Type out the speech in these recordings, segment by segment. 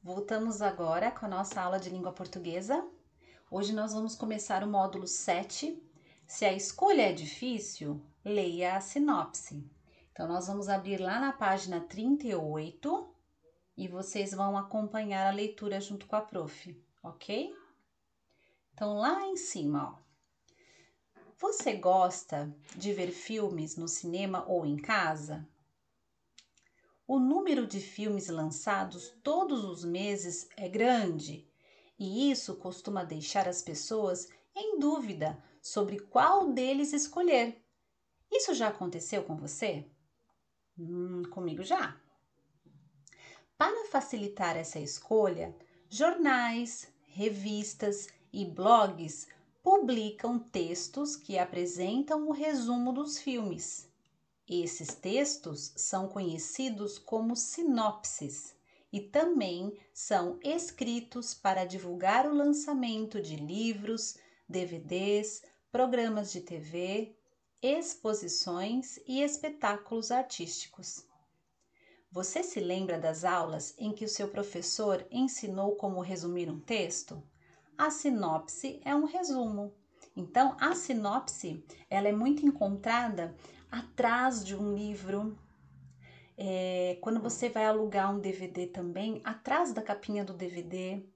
Voltamos agora com a nossa aula de língua portuguesa. Hoje nós vamos começar o módulo 7. Se a escolha é difícil, leia a sinopse. Então, nós vamos abrir lá na página 38 e vocês vão acompanhar a leitura junto com a prof, ok? Então, lá em cima, ó. Você gosta de ver filmes no cinema ou em casa? O número de filmes lançados todos os meses é grande e isso costuma deixar as pessoas em dúvida sobre qual deles escolher. Isso já aconteceu com você? Comigo já. Para facilitar essa escolha, jornais, revistas e blogs publicam textos que apresentam o resumo dos filmes. Esses textos são conhecidos como sinopses e também são escritos para divulgar o lançamento de livros, DVDs, programas de TV, exposições e espetáculos artísticos. Você se lembra das aulas em que o seu professor ensinou como resumir um texto? A sinopse é um resumo. Então, a sinopse ela é muito encontrada atrás de um livro. Quando você vai alugar um DVD também, atrás da capinha do DVD.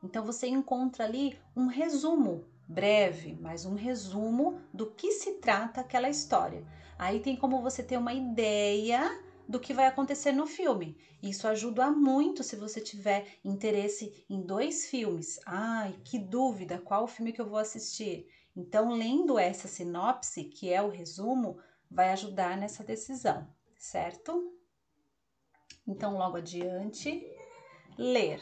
Então, você encontra ali um resumo breve, mas um resumo do que se trata aquela história. Aí tem como você ter uma ideia do que vai acontecer no filme. Isso ajuda muito se você tiver interesse em 2 filmes. Ai, que dúvida, qual filme que eu vou assistir? Então, lendo essa sinopse, que é o resumo, vai ajudar nessa decisão, certo? Então, logo adiante, ler.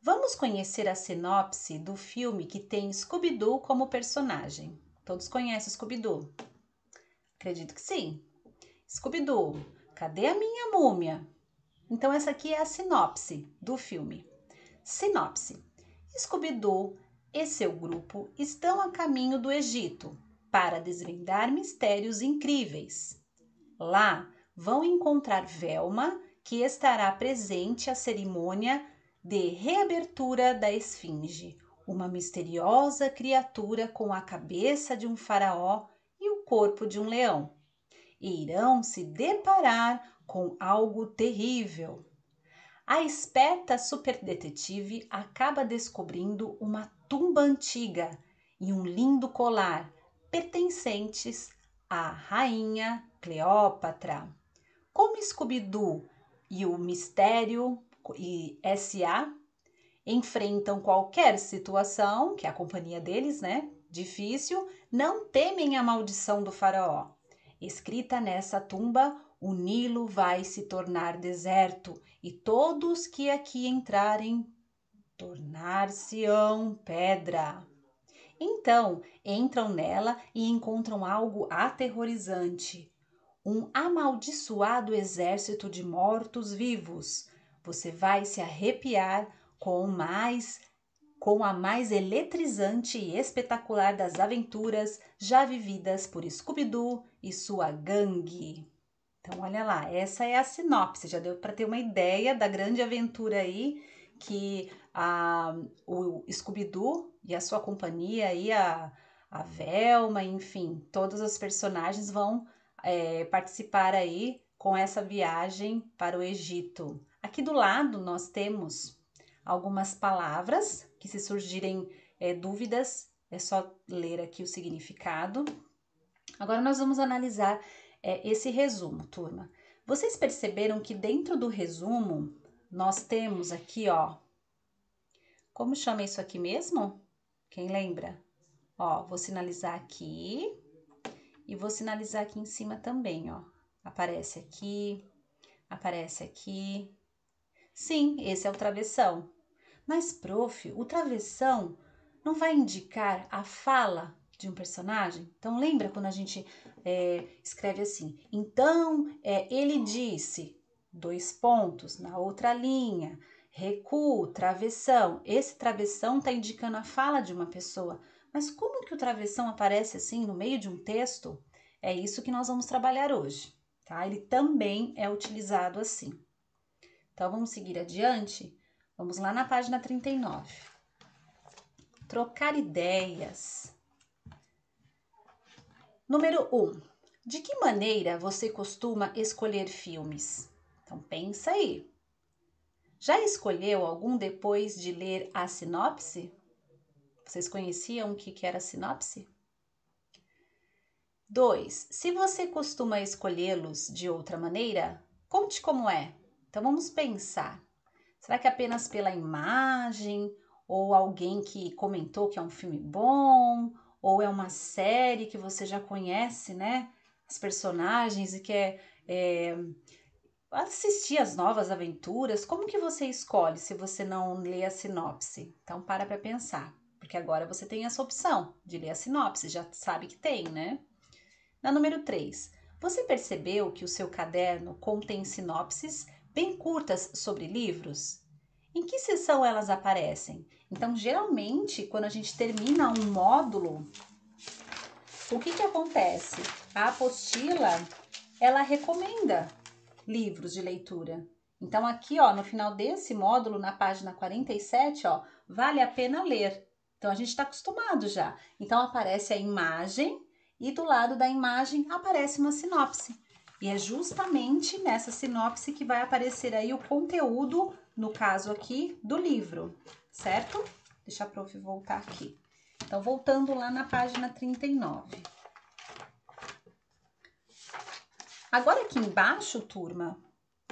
Vamos conhecer a sinopse do filme que tem Scooby-Doo como personagem. Todos conhecem Scooby-Doo? Acredito que sim. Scooby-Doo, cadê a minha múmia? Então, essa aqui é a sinopse do filme. Sinopse: Scooby-Doo e seu grupo estão a caminho do Egito para desvendar mistérios incríveis. Lá vão encontrar Velma, que estará presente à cerimônia de reabertura da Esfinge, uma misteriosa criatura com a cabeça de um faraó e o corpo de um leão. E irão se deparar com algo terrível. A esperta superdetetive acaba descobrindo uma tumba antiga e um lindo colar pertencentes à rainha Cleópatra. Como Scooby-Doo e o Mistério e S.A. enfrentam qualquer situação, que é a companhia deles, né? Difícil, não temem a maldição do faraó. Escrita nessa tumba, o Nilo vai se tornar deserto e todos que aqui entrarem tornar-se-ão pedra. Então, entram nela e encontram algo aterrorizante. Um amaldiçoado exército de mortos-vivos. Você vai se arrepiar com a mais eletrizante e espetacular das aventuras já vividas por Scooby-Doo e sua gangue. Então, olha lá, essa é a sinopse, já deu para ter uma ideia da grande aventura aí que o Scooby-Doo e a sua companhia aí, a Velma, enfim, todos os personagens vão participar aí com essa viagem para o Egito. Aqui do lado nós temos algumas palavras que, se surgirem dúvidas, é só ler aqui o significado. Agora nós vamos analisar esse resumo, turma. Vocês perceberam que dentro do resumo nós temos aqui, ó, como chama isso aqui mesmo? Quem lembra? Ó, vou sinalizar aqui e vou sinalizar aqui em cima também, ó. Aparece aqui, aparece aqui. Sim, esse é o travessão. Mas, prof, o travessão não vai indicar a fala de um personagem? Então, lembra quando a gente escreve assim? Então, ele disse, 2 pontos, na outra linha, recuo, travessão. Esse travessão está indicando a fala de uma pessoa. Mas como que o travessão aparece assim no meio de um texto? É isso que nós vamos trabalhar hoje, tá? Ele também é utilizado assim. Então, vamos seguir adiante? Vamos lá na página 39. Trocar ideias. Número 1. De que maneira você costuma escolher filmes? Então, pensa aí. Já escolheu algum depois de ler a sinopse? Vocês conheciam o que era a sinopse? 2. Se você costuma escolhê-los de outra maneira, conte como é. Então, vamos pensar. Será que apenas pela imagem? Ou alguém que comentou que é um filme bom? Ou é uma série que você já conhece, né? As personagens e quer assistir as novas aventuras? Como que você escolhe se você não lê a sinopse? Então, para pensar. Porque agora você tem essa opção de ler a sinopse. Já sabe que tem, né? Na número 3. Você percebeu que o seu caderno contém sinopses bem curtas sobre livros? Em que seção elas aparecem? Então, geralmente, quando a gente termina um módulo, o que acontece? A apostila, ela recomenda livros de leitura. Então, aqui, ó, no final desse módulo, na página 47, ó, vale a pena ler. Então, a gente está acostumado já. Então, aparece a imagem e do lado da imagem aparece uma sinopse. E é justamente nessa sinopse que vai aparecer aí o conteúdo, no caso aqui, do livro, certo? Deixa a prof voltar aqui. Então, voltando lá na página 39. Agora aqui embaixo, turma,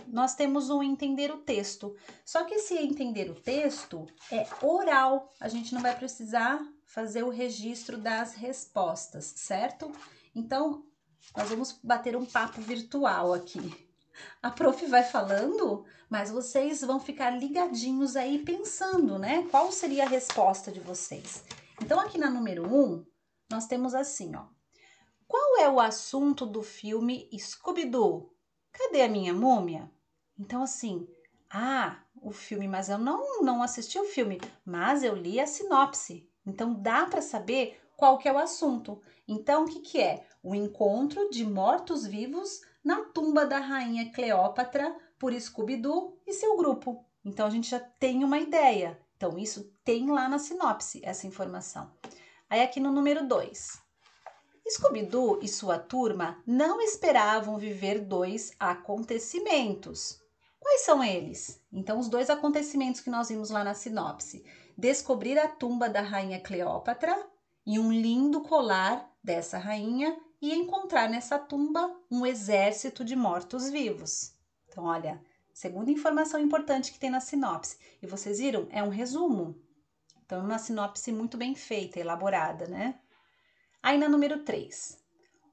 nós temos um entender o texto. Só que esse entender o texto é oral. A gente não vai precisar fazer o registro das respostas, certo? Então, nós vamos bater um papo virtual aqui. A prof vai falando, mas vocês vão ficar ligadinhos aí pensando, né? Qual seria a resposta de vocês? Então, aqui na número 1, nós temos assim, ó. Qual é o assunto do filme Scooby-Doo? Cadê a minha múmia? Então, assim, o filme, mas eu não assisti o filme, mas eu li a sinopse. Então, dá para saber qual que é o assunto. Então, o que é? O encontro de mortos-vivos na tumba da rainha Cleópatra por Scooby-Doo e seu grupo. Então, a gente já tem uma ideia. Então, isso tem lá na sinopse, essa informação. Aí, aqui no número 2. Scooby-Doo e sua turma não esperavam viver 2 acontecimentos. Quais são eles? Então, os 2 acontecimentos que nós vimos lá na sinopse. Descobrir a tumba da rainha Cleópatra e um lindo colar dessa rainha e encontrar nessa tumba um exército de mortos-vivos. Então, olha, segunda informação importante que tem na sinopse. E vocês viram? É um resumo. Então, é uma sinopse muito bem feita, elaborada, né? Aí na número 3,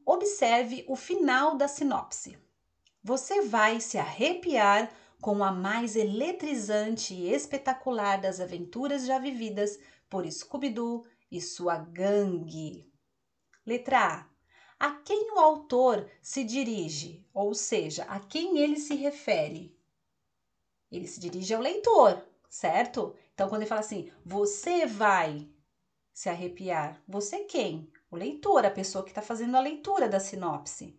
observe o final da sinopse. Você vai se arrepiar com a mais eletrizante e espetacular das aventuras já vividas por Scooby-Doo e sua gangue. Letra A. A quem o autor se dirige, ou seja, a quem ele se refere? Ele se dirige ao leitor, certo? Então, quando ele fala assim, você vai se arrepiar, você quem? O leitor, a pessoa que está fazendo a leitura da sinopse.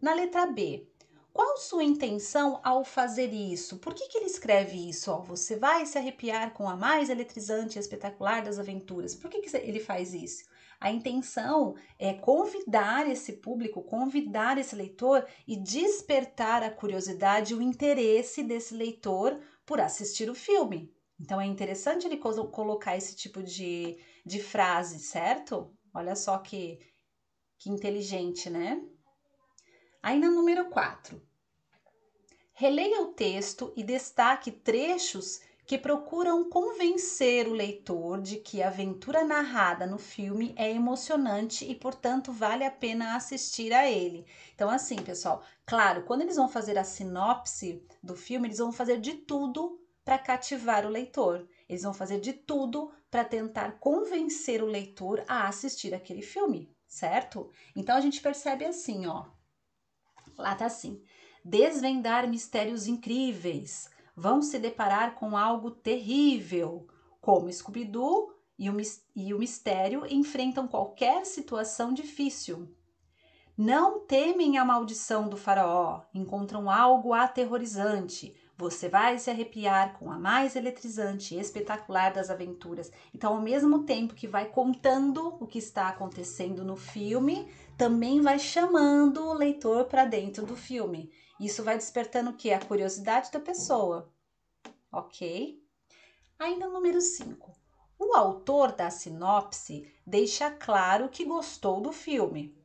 Na letra B, qual sua intenção ao fazer isso? Por que ele escreve isso? Ó, você vai se arrepiar com a mais eletrizante e espetacular das aventuras. Por que ele faz isso? A intenção é convidar esse público, convidar esse leitor e despertar a curiosidade e o interesse desse leitor por assistir o filme. Então, é interessante ele colocar esse tipo de frase, certo? Olha só que inteligente, né? Aí na número 4, releia o texto e destaque trechos que procuram convencer o leitor de que a aventura narrada no filme é emocionante e, portanto, vale a pena assistir a ele. Então, assim, pessoal, claro, quando eles vão fazer a sinopse do filme, eles vão fazer de tudo para cativar o leitor. Eles vão fazer de tudo para tentar convencer o leitor a assistir aquele filme, certo? Então, a gente percebe assim, ó. Lá tá assim, desvendar mistérios incríveis, vão se deparar com algo terrível, como Scooby-Doo e o mistério enfrentam qualquer situação difícil. Não temem a maldição do faraó, encontram algo aterrorizante, Você vai se arrepiar com a mais eletrizante e espetacular das aventuras. Então, ao mesmo tempo que vai contando o que está acontecendo no filme, também vai chamando o leitor para dentro do filme. Isso vai despertando o quê? A curiosidade da pessoa. Ok? Ainda número 5. O autor da sinopse deixa claro que gostou do filme.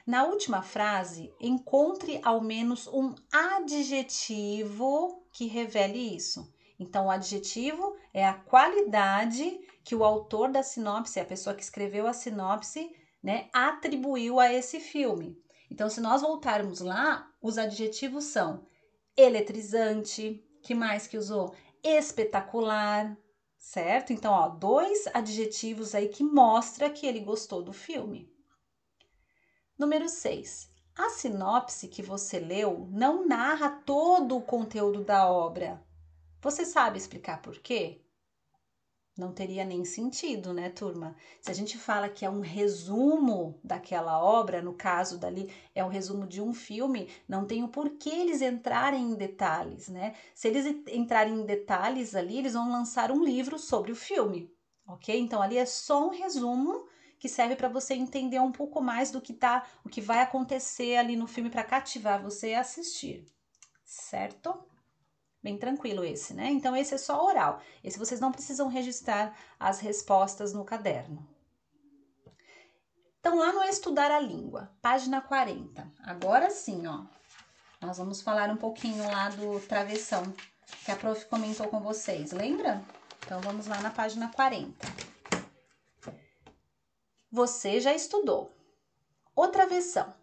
Na última frase, encontre ao menos um adjetivo que revele isso. Então, o adjetivo é a qualidade que o autor da sinopse, a pessoa que escreveu a sinopse, né, atribuiu a esse filme. Então, se nós voltarmos lá, os adjetivos são eletrizante, que mais que usou? Espetacular, certo? Então, ó, 2 adjetivos aí que mostra que ele gostou do filme. Número 6. A sinopse que você leu não narra todo o conteúdo da obra. Você sabe explicar por quê? Não teria nem sentido, né, turma? Se a gente fala que é um resumo daquela obra, no caso dali é um resumo de um filme, não tem o porquê eles entrarem em detalhes, né? Se eles entrarem em detalhes ali, eles vão lançar um livro sobre o filme, ok? Então ali é só um resumo que serve para você entender um pouco mais do que o que vai acontecer ali no filme para cativar você a assistir, certo? Bem tranquilo esse, né? Então, esse é só oral. Esse vocês não precisam registrar as respostas no caderno. Então, lá no Estudar a Língua, página 40. Agora sim, ó. Nós vamos falar um pouquinho lá do travessão que a prof comentou com vocês, lembra? Então, vamos lá na página 40. Você já estudou. O travessão.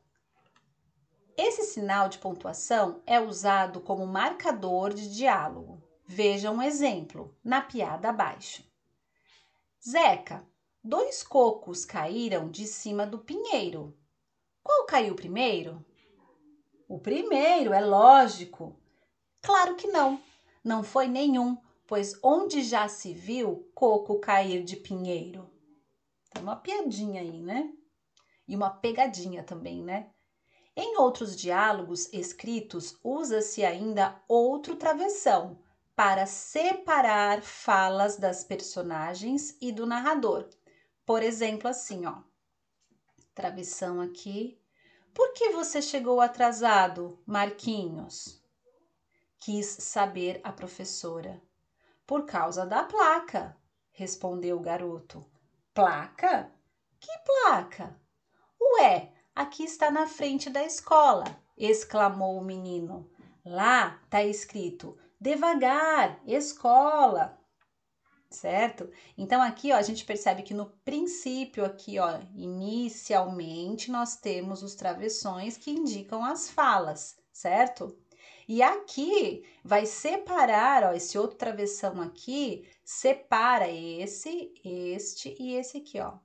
Esse sinal de pontuação é usado como marcador de diálogo. Veja um exemplo na piada abaixo. Zeca, 2 cocos caíram de cima do pinheiro. Qual caiu primeiro? O primeiro, é lógico. Claro que não. Não foi nenhum, pois onde já se viu coco cair de pinheiro? Tem uma piadinha aí, né? E uma pegadinha também, né? Em outros diálogos escritos, usa-se ainda outro travessão para separar falas das personagens e do narrador. Por exemplo, assim, ó. Travessão aqui. Por que você chegou atrasado, Marquinhos? Quis saber a professora. Por causa da placa, respondeu o garoto. Placa? Que placa? Ué, aqui está na frente da escola, exclamou o menino. Lá está escrito: devagar, escola. Certo? Então aqui, ó, a gente percebe que no princípio aqui, ó, inicialmente nós temos os travessões que indicam as falas, certo? E aqui vai separar, ó, esse outro travessão aqui separa este e esse aqui, ó.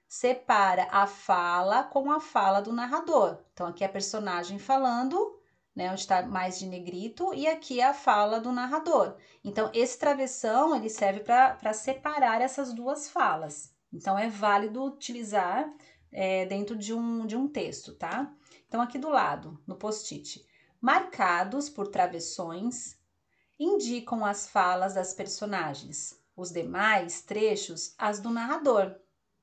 Separa a fala com a fala do narrador. Então aqui é a personagem falando, né, onde está mais de negrito, e aqui é a fala do narrador. Então, esse travessão, ele serve para separar essas duas falas. Então, é válido utilizar dentro de um texto, tá? Então, aqui do lado, no post-it, marcados por travessões, indicam as falas das personagens. Os demais trechos, as do narrador,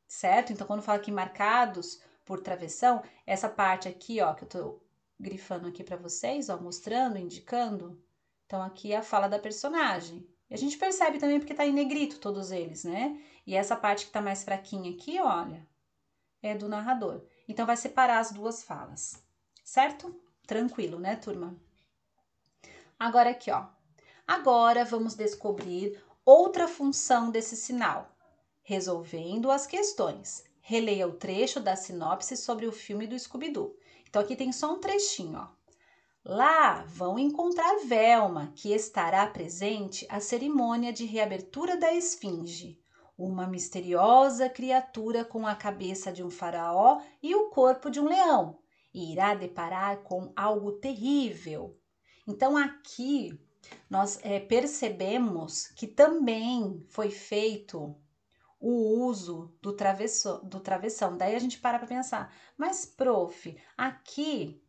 certo? Então, quando fala aqui marcados por travessão, essa parte aqui, ó, que eu tô grifando aqui para vocês, ó, mostrando, indicando. Então, aqui é a fala da personagem. E a gente percebe também porque tá em negrito todos eles, né? E essa parte que tá mais fraquinha aqui, olha, é do narrador. Então, vai separar as duas falas, certo? Tranquilo, né, turma? Agora aqui, ó. Agora vamos descobrir outra função desse sinal, resolvendo as questões. Releia o trecho da sinopse sobre o filme do Scooby-Doo. Então, aqui tem só um trechinho, ó. Lá vão encontrar Velma, que estará presente à cerimônia de reabertura da Esfinge, uma misteriosa criatura com a cabeça de um faraó e o corpo de um leão, e irá deparar com algo terrível. Então, aqui nós percebemos que também foi feito o uso do travessão. Daí a gente para pensar, mas prof, aqui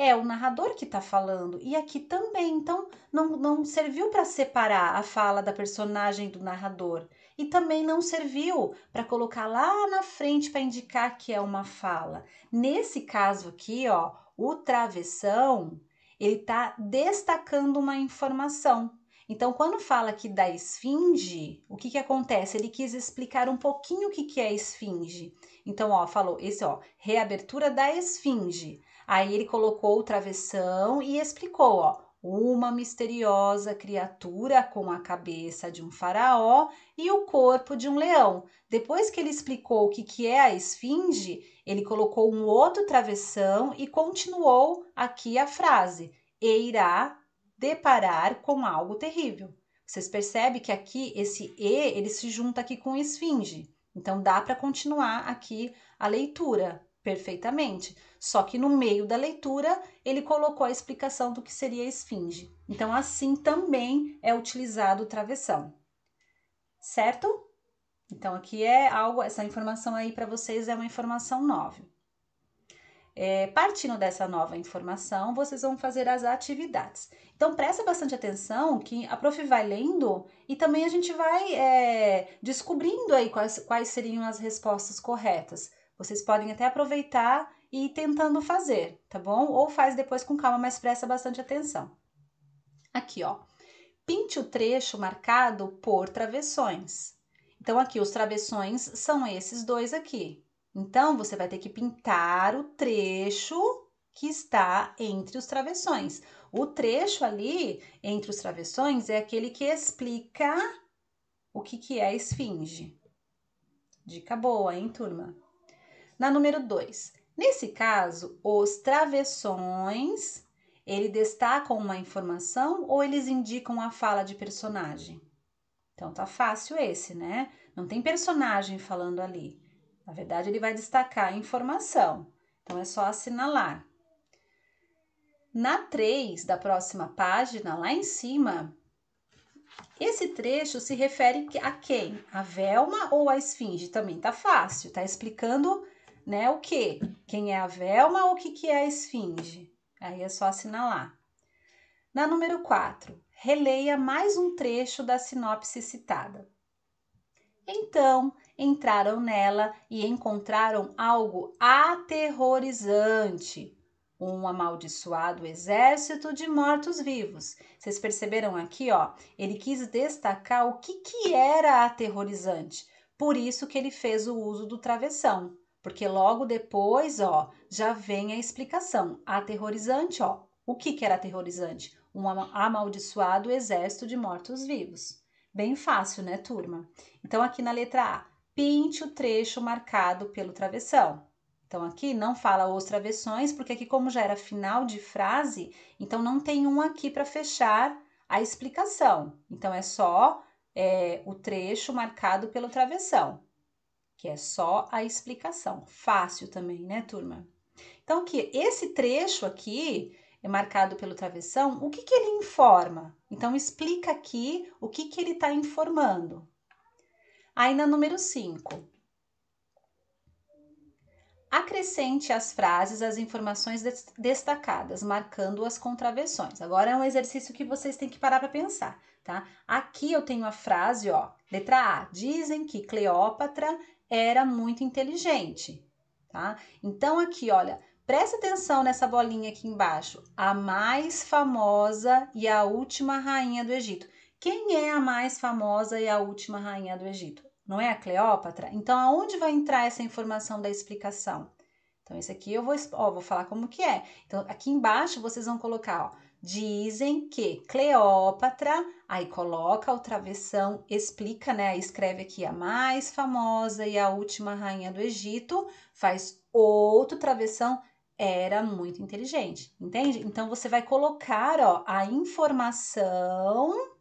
é o narrador que está falando. E aqui também, então não serviu para separar a fala da personagem do narrador. E também não serviu para colocar lá na frente para indicar que é uma fala. Nesse caso aqui, ó, o travessão, ele está destacando uma informação. Então, quando fala aqui da esfinge, o que acontece? Ele quis explicar um pouquinho o que é a esfinge. Então, ó, falou esse, ó, reabertura da esfinge. Aí ele colocou o travessão e explicou, ó, uma misteriosa criatura com a cabeça de um faraó e o corpo de um leão. Depois que ele explicou o que é a esfinge, ele colocou um outro travessão e continuou aqui a frase: e irá deparar com algo terrível. Vocês percebem que aqui esse e, ele se junta aqui com esfinge. Então dá para continuar aqui a leitura perfeitamente. Só que no meio da leitura ele colocou a explicação do que seria a esfinge. Então assim também é utilizado o travessão. Certo? Então aqui é algo, essa informação aí para vocês é uma informação nova. Partindo dessa nova informação, vocês vão fazer as atividades. Então, presta bastante atenção que a prof vai lendo e também a gente vai descobrindo aí quais seriam as respostas corretas. Vocês podem até aproveitar e ir tentando fazer, tá bom? Ou faz depois com calma, mas presta bastante atenção. Aqui, ó. Pinte o trecho marcado por travessões. Então, aqui, os travessões são esses dois aqui. Então, você vai ter que pintar o trecho que está entre os travessões. O trecho ali, entre os travessões, é aquele que explica o que é a esfinge. Dica boa, hein, turma? Na número 2. Nesse caso, os travessões, ele destacam uma informação ou eles indicam a fala de personagem? Então, tá fácil esse, né? Não tem personagem falando ali. Na verdade, ele vai destacar a informação. Então, é só assinalar. Na 3 da próxima página, lá em cima, esse trecho se refere a quem? A Velma ou a Esfinge? Também tá fácil, tá explicando, né, o quê? Quem é a Velma ou o que é a Esfinge? Aí é só assinalar. Na número 4, releia mais um trecho da sinopse citada. Então, entraram nela e encontraram algo aterrorizante. Um amaldiçoado exército de mortos-vivos. Vocês perceberam aqui, ó? Ele quis destacar o que era aterrorizante. Por isso que ele fez o uso do travessão. Porque logo depois, ó, já vem a explicação. Aterrorizante, ó. O que era aterrorizante? Um amaldiçoado exército de mortos-vivos. Bem fácil, né, turma? Então, aqui na letra A, pinte o trecho marcado pelo travessão. Então, aqui não fala os travessões, porque aqui, como já era final de frase, então não tem um aqui para fechar a explicação. Então, é só o trecho marcado pelo travessão, que é só a explicação. Fácil também, né, turma? Então, aqui, esse trecho aqui é marcado pelo travessão, o que ele informa? Então, explica aqui o que ele está informando. Aí, na número 5. Acrescente às frases as informações destacadas, marcando-as com travessões. Agora é um exercício que vocês têm que parar para pensar, tá? Aqui eu tenho a frase, ó, letra A. Dizem que Cleópatra era muito inteligente, tá? Então, aqui, olha, presta atenção nessa bolinha aqui embaixo. A mais famosa e a última rainha do Egito. Quem é a mais famosa e a última rainha do Egito? Não é a Cleópatra? Então, aonde vai entrar essa informação da explicação? Então, esse aqui eu vou falar como que é. Então, aqui embaixo vocês vão colocar, ó, dizem que Cleópatra, aí coloca o travessão, explica, né? Escreve aqui a mais famosa e a última rainha do Egito, faz outro travessão, era muito inteligente, entende? Então, você vai colocar, ó, a informação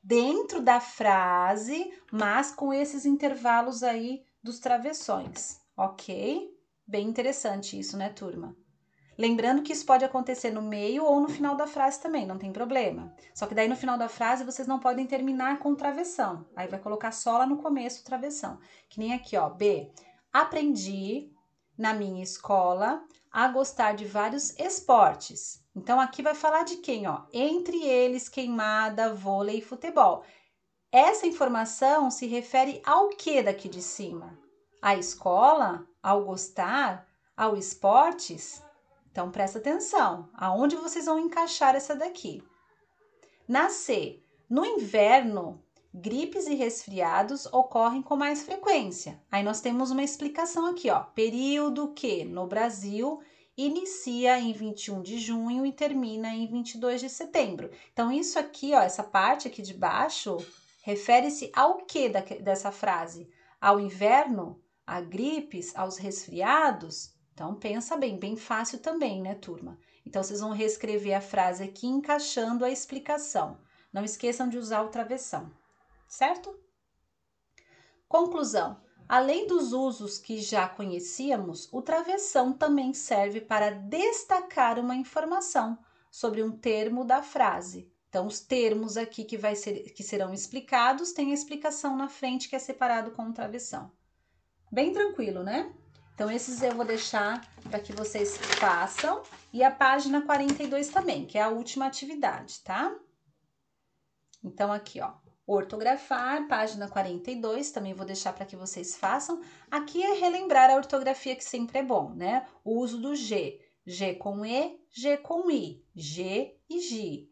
dentro da frase, mas com esses intervalos aí dos travessões, ok? Bem interessante isso, né, turma? Lembrando que isso pode acontecer no meio ou no final da frase também, não tem problema. Só que daí no final da frase vocês não podem terminar com travessão. Aí vai colocar só lá no começo travessão. Que nem aqui, ó, B. Aprendi na minha escola a gostar de vários esportes. Então, aqui vai falar de quem, ó? Entre eles, queimada, vôlei e futebol. Essa informação se refere ao que daqui de cima? À escola? Ao gostar? Ao esportes? Então, presta atenção. Aonde vocês vão encaixar essa daqui? Na C, no inverno, gripes e resfriados ocorrem com mais frequência. Aí nós temos uma explicação aqui, ó. Período que, no Brasil, inicia em 21 de junho e termina em 22 de setembro. Então, isso aqui, ó, essa parte aqui de baixo, refere-se ao que dessa frase? Ao inverno? A gripes? Aos resfriados? Então, pensa bem, bem fácil também, né, turma? Então, vocês vão reescrever a frase aqui, encaixando a explicação. Não esqueçam de usar o travessão, certo? Conclusão. Além dos usos que já conhecíamos, o travessão também serve para destacar uma informação sobre um termo da frase. Então, os termos aqui que serão explicados, tem a explicação na frente que é separado com o travessão. Bem tranquilo, né? Então, esses eu vou deixar para que vocês façam. E a página 42 também, que é a última atividade, tá? Então, aqui, ó, ortografar, página 42, também vou deixar para que vocês façam. Aqui é relembrar a ortografia, que sempre é bom, né? O uso do G. G com E, G com I. G e G.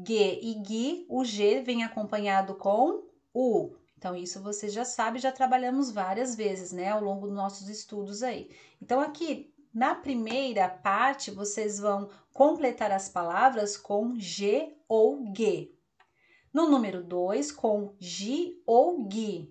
G e Gui, o G vem acompanhado com U. Então, isso você já sabe, já trabalhamos várias vezes, né, ao longo dos nossos estudos aí. Então, aqui, na primeira parte, vocês vão completar as palavras com G ou G. No número 2, com Gi ou Gui.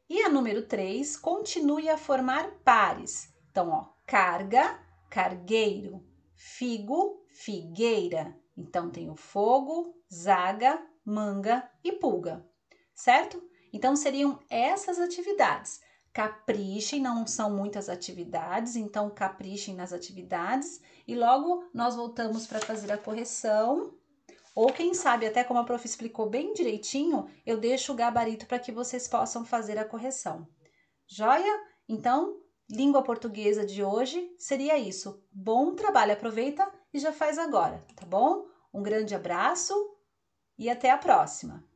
E a número 3, continue a formar pares. Então, ó, carga, cargueiro, figo, figueira. Então, tem o fogo, zaga, manga e pulga, certo? Então, seriam essas atividades. Caprichem, não são muitas atividades, então caprichem nas atividades e logo nós voltamos para fazer a correção. Ou quem sabe, até como a prof explicou bem direitinho, eu deixo o gabarito para que vocês possam fazer a correção. Joia? Então, língua portuguesa de hoje seria isso. Bom trabalho, aproveita e já faz agora, tá bom? Um grande abraço e até a próxima!